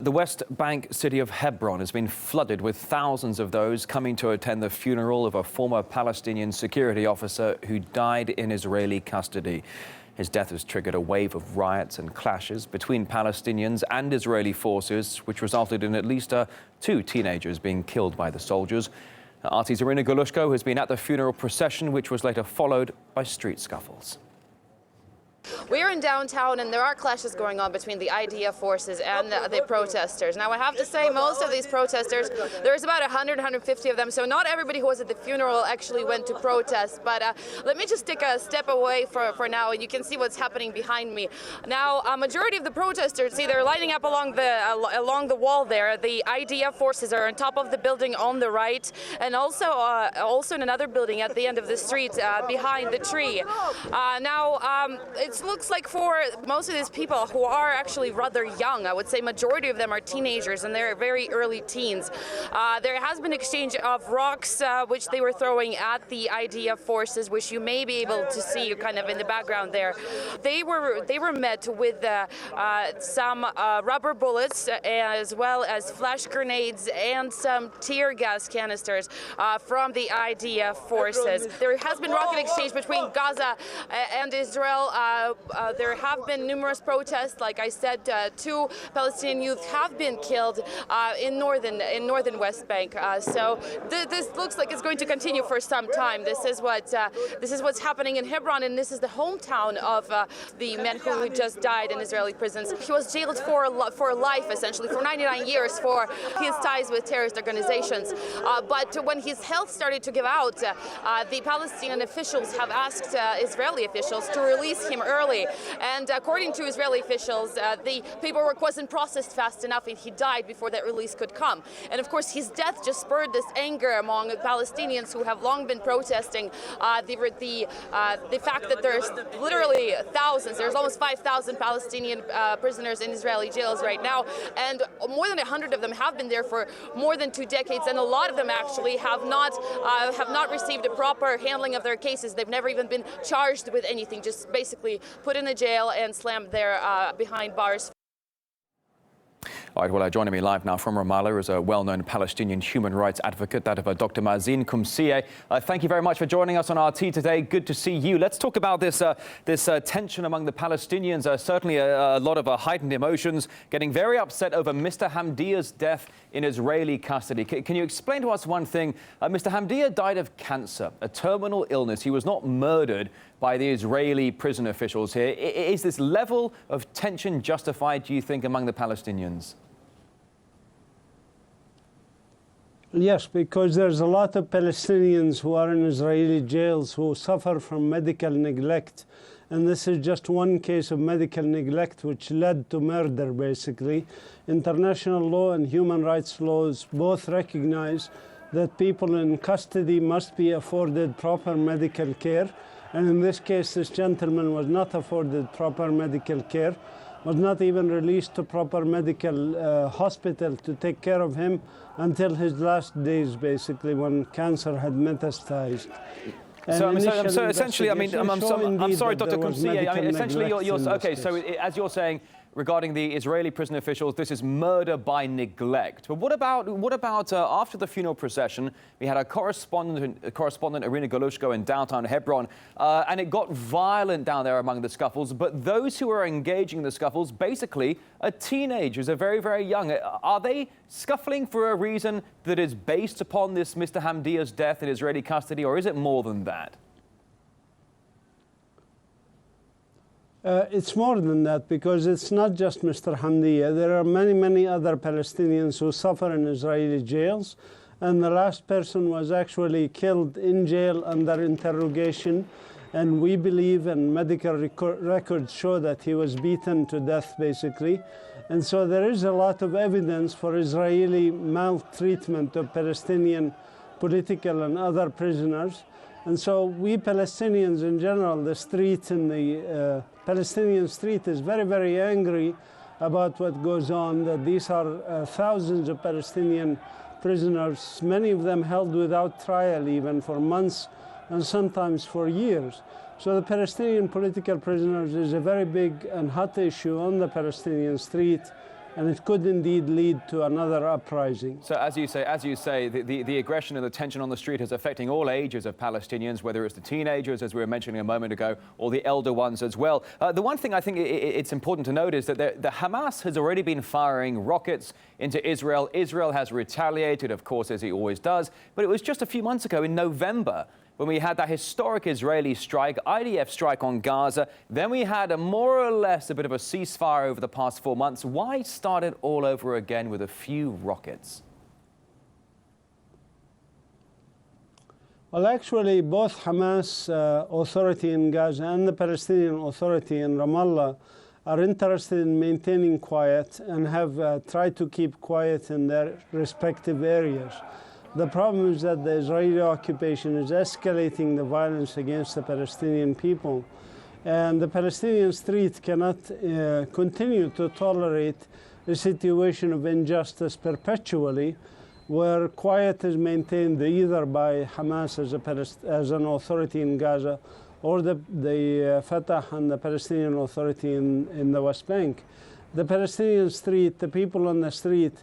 The West Bank city of Hebron has been flooded with thousands of those coming to attend the funeral of a former Palestinian security officer who died in Israeli custody. His death has triggered a wave of riots and clashes between Palestinians and Israeli forces, which resulted in at least 2 teenagers being killed by the soldiers. RT's Irina Galushko has been at the funeral procession, which was later followed by street scuffles. We're in downtown and there are clashes going on between the IDF forces and the protesters. Now I have to say most of these protesters, there's about 100, 150 of them, so not everybody who was at the funeral actually went to protest. But let me just take a step away for now and you can see what's happening behind me. Now a majority of the protesters, see, they're lining up along the wall there. The IDF forces are on top of the building on the right and also in another building at the end of the street behind the tree. It looks like for most of these people who are actually rather young, I would say majority of them are teenagers and they're very early teens. There has been exchange of rocks which they were throwing at the IDF forces, which you may be able to see kind of in the background there. They were met with some rubber bullets as well as flash grenades and some tear gas canisters from the IDF forces. There has been rocket exchange between Gaza and Israel. There have been numerous protests. Like I said, 2 Palestinian youth have been killed in northern West Bank. So this looks like it's going to continue for some time. This is what's happening in Hebron, and this is the hometown of the man who just died in Israeli prisons. He was jailed for life, essentially, for 99 years for his ties with terrorist organizations. But when his health started to give out, the Palestinian officials have asked Israeli officials to release him early, and according to Israeli officials, the paperwork wasn't processed fast enough and he died before that release could come. And of course his death just spurred this anger among Palestinians who have long been protesting the fact that there's literally thousands, there's almost 5,000 Palestinian prisoners in Israeli jails right now, and more than 100 of them have been there for more than 2 decades, and a lot of them actually have not received a proper handling of their cases. They've never even been charged with anything, just basically put in a jail and slammed there behind bars. All right, well, joining me live now from Ramallah is a well-known Palestinian human rights advocate, that of Dr Mazin Qumsiyeh. Thank you very much for joining us on RT today. Good to see you. Let's talk about this tension among the Palestinians. Certainly a lot of heightened emotions, getting very upset over Mr Hamdiah's death in Israeli custody. Can you explain to us one thing? Mr Hamdiah died of cancer, a terminal illness. He was not murdered by the Israeli prison officials here. Is this level of tension justified, do you think, among the Palestinians? Yes, because there's a lot of Palestinians who are in Israeli jails who suffer from medical neglect. And this is just one case of medical neglect which led to murder, basically. International law and human rights laws both recognize that people in custody must be afforded proper medical care. And in this case, this gentleman was not afforded proper medical care, was not even released to proper medical hospital to take care of him until his last days, basically, when cancer had metastasized. So essentially, I'm sorry, Dr Qumsiyeh. Essentially, okay. So as you're saying, regarding the Israeli prison officials, this is murder by neglect. But what about after the funeral procession? We had a correspondent Irina Galushko in downtown Hebron, and it got violent down there among the scuffles. But those who are engaging the scuffles basically are teenagers, are very, very young. Are they scuffling for a reason that is based upon this Mr Hamdiah's death in Israeli custody, or is it more than that? It's more than that, because it's not just Mr Hamdiah. There are many, many other Palestinians who suffer in Israeli jails. And the last person was actually killed in jail under interrogation. And we believe, and medical records show, that he was beaten to death, basically. And so there is a lot of evidence for Israeli maltreatment of Palestinian political and other prisoners. And so we Palestinians in general, the street in the Palestinian street is very, very angry about what goes on, that these are thousands of Palestinian prisoners, many of them held without trial even for months and sometimes for years. So the Palestinian political prisoners is a very big and hot issue on the Palestinian street. and it could indeed lead to another uprising. So as you say, the aggression and the tension on the street is affecting all ages of Palestinians, whether it's the teenagers, as we were mentioning a moment ago, or the elder ones as well. The one thing I think it's important to note is that the Hamas has already been firing rockets into Israel. Israel has retaliated, of course, as it always does. But it was just a few months ago in November when we had that historic Israeli strike, IDF strike on Gaza. Then we had a more or less a bit of a ceasefire over the past 4 months. Why start it all over again with a few rockets? Well, actually, both Hamas authority in Gaza and the Palestinian Authority in Ramallah are interested in maintaining quiet and have tried to keep quiet in their respective areas. The problem is that the Israeli occupation is escalating the violence against the Palestinian people. And the Palestinian street cannot continue to tolerate a situation of injustice perpetually, where quiet is maintained either by Hamas as an authority in Gaza or the Fatah and the Palestinian Authority in the West Bank. The Palestinian street, the people on the street,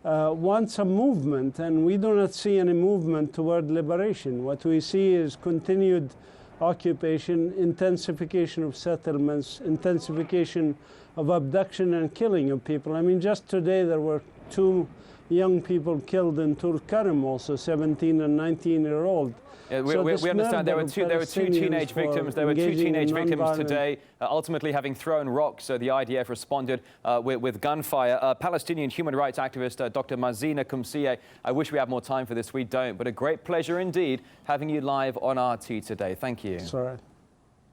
wants a movement, and we do not see any movement toward liberation. What we see is continued occupation, intensification of settlements, intensification of abduction and killing of people. I mean, just today there were 2 young people killed in Tulkarm, also 17 and 19-year-old. Yeah, we understand there were two teenage victims. There were 2 teenage victims today, ultimately having thrown rocks. So the IDF responded with gunfire. Palestinian human rights activist Dr Mazin Qumsiyeh. I wish we had more time for this. We don't. But a great pleasure indeed having you live on RT today. Thank you. Sorry.